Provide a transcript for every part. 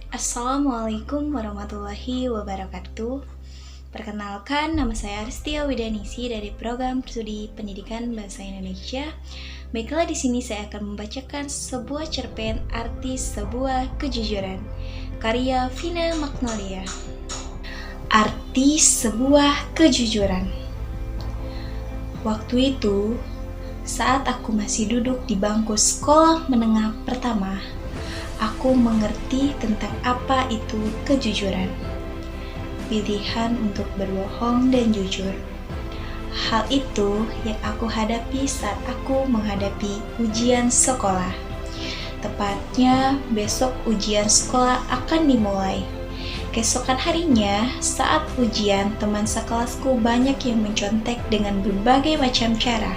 Assalamualaikum warahmatullahi wabarakatuh. Perkenalkan, nama saya Aristia Widanisi dari Program Studi Pendidikan Bahasa Indonesia. Baiklah, di sini saya akan membacakan sebuah cerpen Arti Sebuah Kejujuran, karya Vina Magnolia. Arti Sebuah Kejujuran. Waktu itu, saat aku masih duduk di bangku sekolah menengah pertama, aku mengerti tentang apa itu kejujuran. Pilihan untuk berbohong dan jujur. Hal itu yang aku hadapi saat aku menghadapi ujian sekolah. Tepatnya besok ujian sekolah akan dimulai. Keesokan harinya, saat ujian, teman sekelasku banyak yang mencontek dengan berbagai macam cara.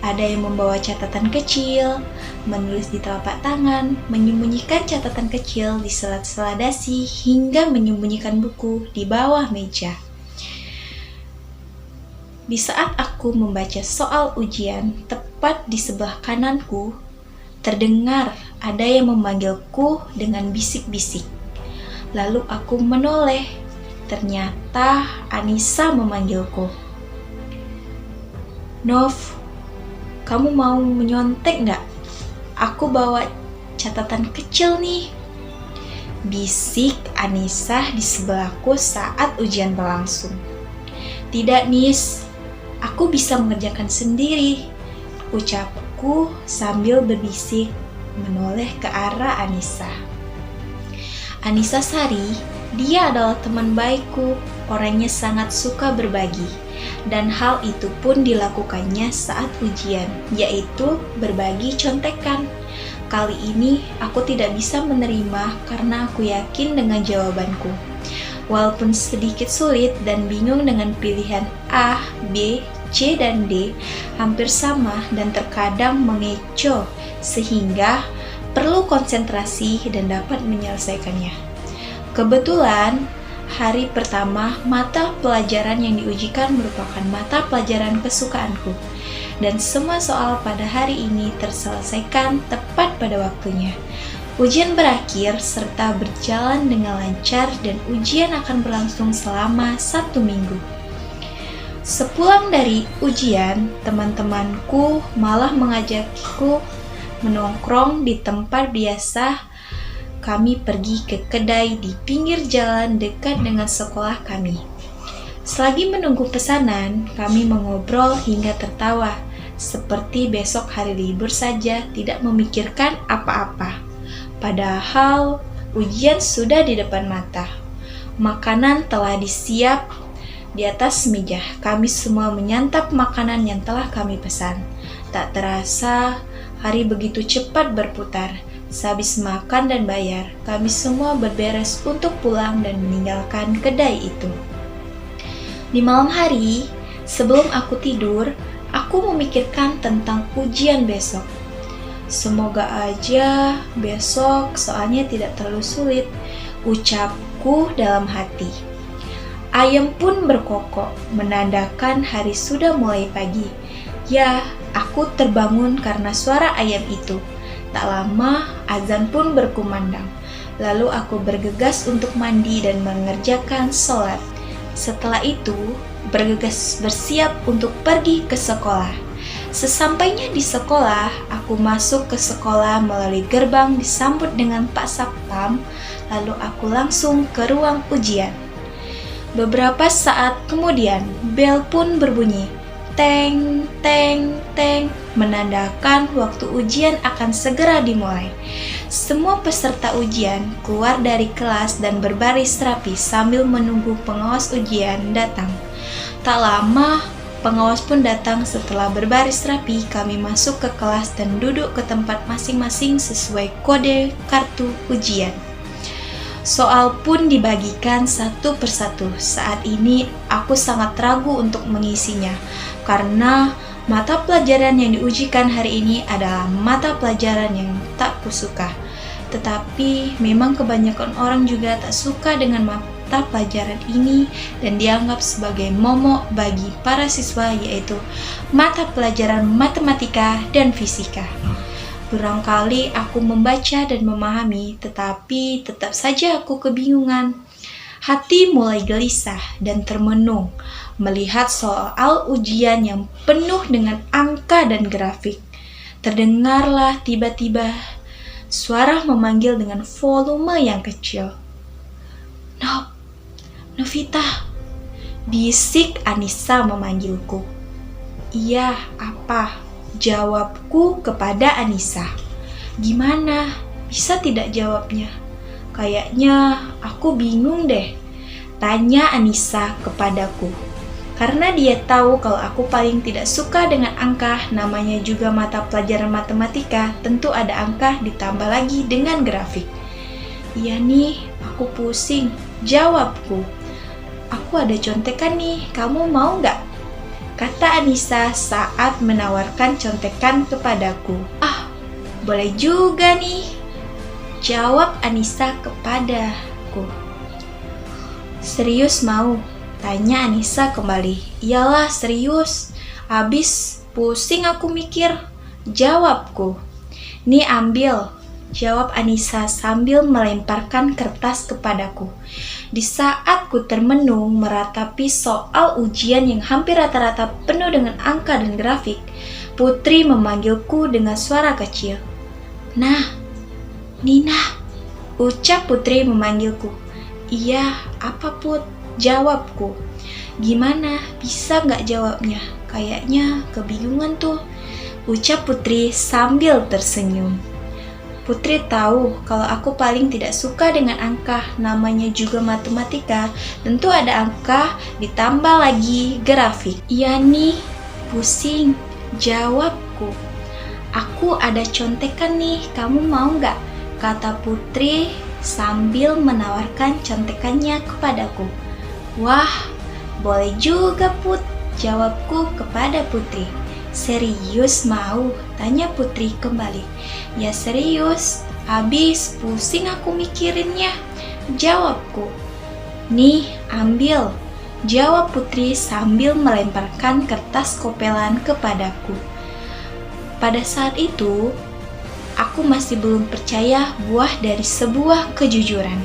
Ada yang membawa catatan kecil, menulis di telapak tangan, menyembunyikan catatan kecil di sela-sela dasi, hingga menyembunyikan buku di bawah meja. Di saat aku membaca soal ujian, tepat di sebelah kananku, terdengar ada yang memanggilku dengan bisik-bisik. Lalu aku menoleh, ternyata Anissa memanggilku. "Nov, kamu mau menyontek nggak? Aku bawa catatan kecil nih," bisik Anissa di sebelahku saat ujian berlangsung. "Tidak, Nis, aku bisa mengerjakan sendiri," ucapku sambil berbisik menoleh ke arah Anissa. Anissa Sari, dia adalah teman baikku, orangnya sangat suka berbagi. Dan hal itu pun dilakukannya saat ujian, yaitu berbagi contekan. Kali ini aku tidak bisa menerima karena aku yakin dengan jawabanku. Walaupun sedikit sulit dan bingung dengan pilihan A, B, C, dan D, hampir sama dan terkadang mengecoh, sehingga perlu konsentrasi dan dapat menyelesaikannya. Kebetulan, hari pertama, mata pelajaran yang diujikan merupakan mata pelajaran kesukaanku, dan semua soal pada hari ini terselesaikan tepat pada waktunya. Ujian berakhir serta berjalan dengan lancar dan ujian akan berlangsung selama 1 minggu. Sepulang dari ujian, teman-temanku malah mengajakku menongkrong di tempat biasa kami pergi ke kedai di pinggir jalan dekat dengan sekolah kami. Selagi menunggu pesanan, kami mengobrol hingga tertawa, seperti besok hari libur saja, tidak memikirkan apa-apa. Padahal ujian sudah di depan mata. Makanan telah disiap di atas meja. Kami semua menyantap makanan yang telah kami pesan. Tak terasa, hari begitu cepat berputar. Sehabis makan dan bayar, kami semua berberes untuk pulang dan meninggalkan kedai itu. Di malam hari, sebelum aku tidur, aku memikirkan tentang ujian besok. Semoga aja besok soalnya tidak terlalu sulit, ucapku dalam hati. Ayam pun berkokok, menandakan hari sudah mulai pagi. Ya, aku terbangun karena suara ayam itu. Tak lama, azan pun berkumandang. Lalu aku bergegas untuk mandi dan mengerjakan sholat. Setelah itu, bergegas bersiap untuk pergi ke sekolah. Sesampainya di sekolah, aku masuk ke sekolah melalui gerbang disambut dengan Pak Satpam, lalu aku langsung ke ruang ujian. Beberapa saat kemudian, bel pun berbunyi. Teng, teng, teng, menandakan waktu ujian akan segera dimulai. Semua peserta ujian keluar dari kelas dan berbaris rapi sambil menunggu pengawas ujian datang. Tak lama, pengawas pun datang. Setelah berbaris rapi, kami masuk ke kelas dan duduk ke tempat masing-masing sesuai kode kartu ujian. Soal pun dibagikan satu persatu. Saat ini aku sangat ragu untuk mengisinya, karena mata pelajaran yang diujikan hari ini adalah mata pelajaran yang tak kusuka. Tetapi memang kebanyakan orang juga tak suka dengan mata pelajaran ini dan dianggap sebagai momok bagi para siswa, yaitu mata pelajaran matematika dan fisika. Berangkali aku membaca dan memahami, tetapi tetap saja aku kebingungan. Hati mulai gelisah dan termenung melihat soal ujian yang penuh dengan angka dan grafik. Terdengarlah tiba-tiba suara memanggil dengan volume yang kecil. Novita, bisik Anissa memanggilku. Iya, apa? Jawabku kepada Anissa. Gimana? Bisa tidak jawabnya? Kayaknya aku bingung deh, tanya Anissa kepadaku. Karena dia tahu kalau aku paling tidak suka dengan angka, namanya juga mata pelajaran matematika, tentu ada angka ditambah lagi dengan grafik. Iya nih, aku pusing, jawabku. Aku ada contekan nih, kamu mau nggak? Kata Anissa saat menawarkan contekan kepadaku. Ah, boleh juga nih, jawab Anissa kepadaku. Serius mau? Tanya Anissa kembali. Iyalah serius, abis pusing aku mikir, jawabku. Nih ambil, jawab Anissa sambil melemparkan kertas kepadaku. Di saat ku termenung meratapi soal ujian yang hampir rata-rata penuh dengan angka dan grafik, Putri memanggilku dengan suara kecil. Nah, Nina, ucap Putri memanggilku. Iya, apa Put? Jawabku. Gimana? Bisa nggak jawabnya? Kayaknya kebingungan tuh, ucap Putri sambil tersenyum. Putri tahu kalau aku paling tidak suka dengan angka, namanya juga matematika, tentu ada angka ditambah lagi grafik. Iya nih, pusing, jawabku. Aku ada contekan nih, kamu mau nggak? Kata Putri sambil menawarkan contekannya kepadaku. Wah, boleh juga Put, jawabku kepada Putri. Serius mau? Tanya Putri kembali. Ya serius, habis pusing aku mikirinnya, jawabku. Nih, ambil, jawab Putri sambil melemparkan kertas kopelan kepadaku. Pada saat itu, aku masih belum percaya buah dari sebuah kejujuran.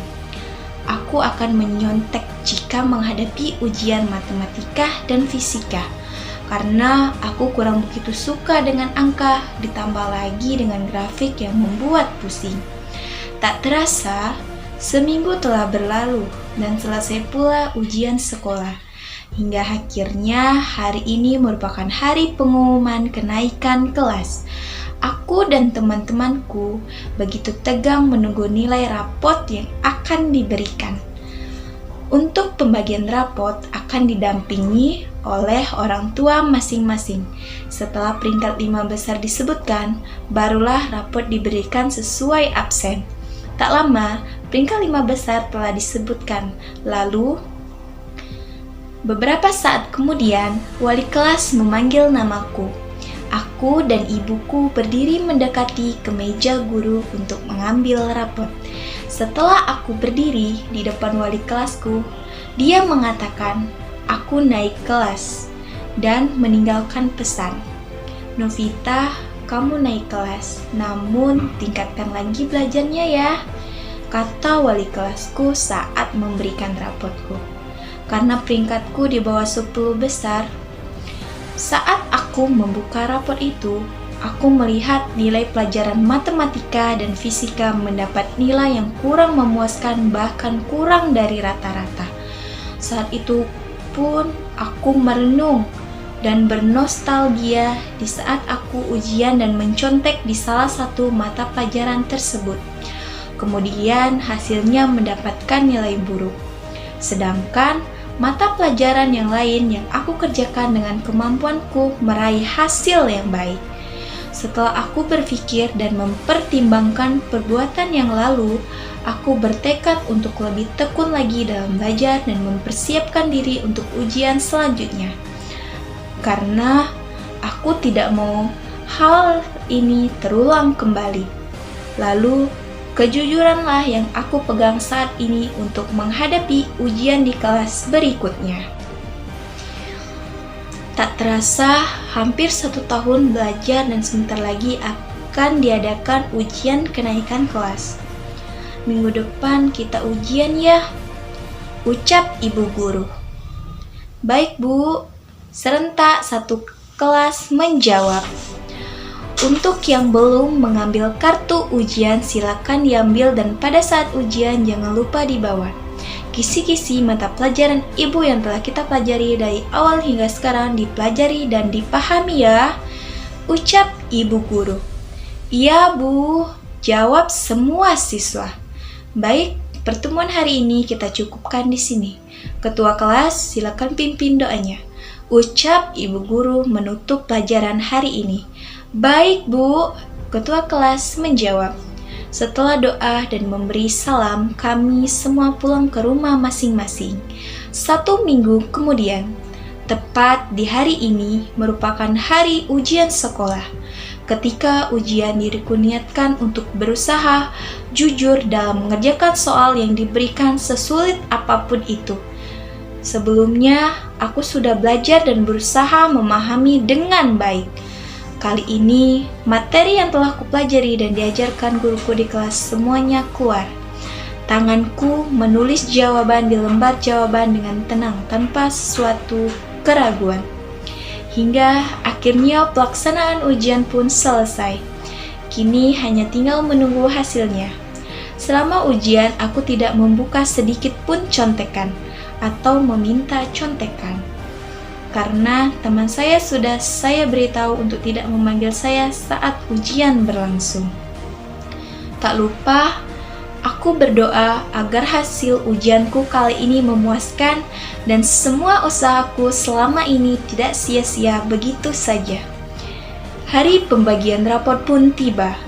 Aku akan menyontek jika menghadapi ujian matematika dan fisika. Karena aku kurang begitu suka dengan angka, ditambah lagi dengan grafik yang membuat pusing. Tak terasa, seminggu telah berlalu dan selesai pula ujian sekolah. Hingga akhirnya hari ini merupakan hari pengumuman kenaikan kelas. Aku dan teman-temanku begitu tegang menunggu nilai rapot yang akan diberikan. Untuk pembagian rapot akan didampingi oleh orang tua masing-masing. Setelah peringkat 5 besar disebutkan, barulah rapot diberikan sesuai absen. Tak lama, peringkat 5 besar telah disebutkan. Lalu, beberapa saat kemudian, wali kelas memanggil namaku. Aku dan ibuku berdiri mendekati ke meja guru untuk mengambil rapot. Setelah aku berdiri di depan wali kelasku, dia mengatakan aku naik kelas dan meninggalkan pesan. Novita, kamu naik kelas, namun tingkatkan lagi belajarnya ya, kata wali kelasku saat memberikan rapotku. Karena peringkatku di bawah 10 besar, saat aku membuka rapot itu, aku melihat nilai pelajaran matematika dan fisika mendapat nilai yang kurang memuaskan, bahkan kurang dari rata-rata. Saat itu pun aku merenung dan bernostalgia di saat aku ujian dan mencontek di salah satu mata pelajaran tersebut. Kemudian hasilnya mendapatkan nilai buruk. Sedangkan mata pelajaran yang lain yang aku kerjakan dengan kemampuanku meraih hasil yang baik. Setelah aku berpikir dan mempertimbangkan perbuatan yang lalu, aku bertekad untuk lebih tekun lagi dalam belajar dan mempersiapkan diri untuk ujian selanjutnya. Karena aku tidak mau hal ini terulang kembali. Lalu, kejujuranlah yang aku pegang saat ini untuk menghadapi ujian di kelas berikutnya. Tak terasa, hampir 1 tahun belajar dan sebentar lagi akan diadakan ujian kenaikan kelas. Minggu depan kita ujian ya, ucap ibu guru. Baik Bu, serentak satu kelas menjawab. Untuk yang belum mengambil kartu ujian silakan diambil dan pada saat ujian jangan lupa dibawa kisi-kisi mata pelajaran ibu yang telah kita pelajari dari awal hingga sekarang dipelajari dan dipahami ya, ucap ibu guru. Iya Bu, jawab semua siswa. Baik, pertemuan hari ini kita cukupkan di sini. Ketua kelas silakan pimpin doanya, ucap ibu guru menutup pelajaran hari ini. Baik Bu, ketua kelas menjawab. Setelah doa dan memberi salam, kami semua pulang ke rumah masing-masing. 1 minggu kemudian, tepat di hari ini merupakan hari ujian sekolah. Ketika ujian diriku niatkan untuk berusaha jujur dalam mengerjakan soal yang diberikan sesulit apapun itu. Sebelumnya, aku sudah belajar dan berusaha memahami dengan baik. Kali ini, materi yang telah kupelajari dan diajarkan guruku di kelas semuanya keluar. Tanganku menulis jawaban di lembar jawaban dengan tenang tanpa sesuatu keraguan. Hingga akhirnya pelaksanaan ujian pun selesai. Kini hanya tinggal menunggu hasilnya. Selama ujian, aku tidak membuka sedikit pun contekan atau meminta contekan. Karena teman saya sudah saya beritahu untuk tidak memanggil saya saat ujian berlangsung. Tak lupa, aku berdoa agar hasil ujianku kali ini memuaskan dan semua usahaku selama ini tidak sia-sia begitu saja. Hari pembagian rapor pun tiba.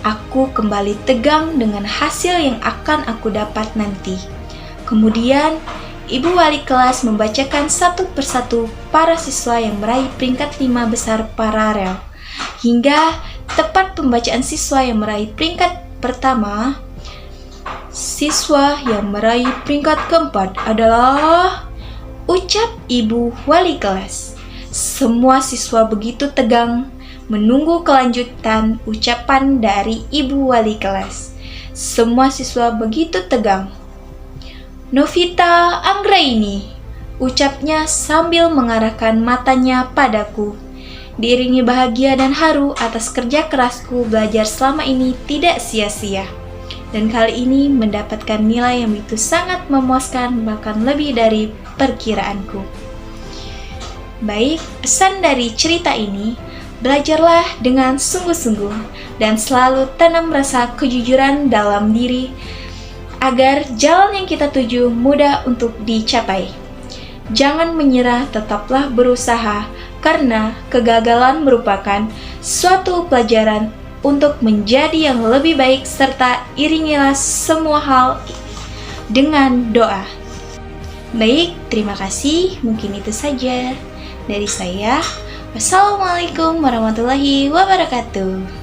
Aku kembali tegang dengan hasil yang akan aku dapat nanti. Kemudian, Ibu wali kelas membacakan satu persatu para siswa yang meraih peringkat 5 besar paralel. Hingga tepat pembacaan siswa yang meraih peringkat pertama, siswa yang meraih peringkat keempat adalah ucap ibu wali kelas. Semua siswa begitu tegang menunggu kelanjutan ucapan dari ibu wali kelas. Semua siswa begitu tegang. Novita Anggraini, ucapnya sambil mengarahkan matanya padaku. Diiringi bahagia dan haru atas kerja kerasku belajar selama ini tidak sia-sia. Dan kali ini mendapatkan nilai yang begitu sangat memuaskan bahkan lebih dari perkiraanku. Baik, pesan dari cerita ini, belajarlah dengan sungguh-sungguh dan selalu tanam rasa kejujuran dalam diri agar jalan yang kita tuju mudah untuk dicapai. Jangan menyerah, tetaplah berusaha, karena kegagalan merupakan suatu pelajaran untuk menjadi yang lebih baik serta iringilah semua hal dengan doa. Baik, terima kasih. Mungkin itu saja dari saya. Wassalamualaikum warahmatullahi wabarakatuh.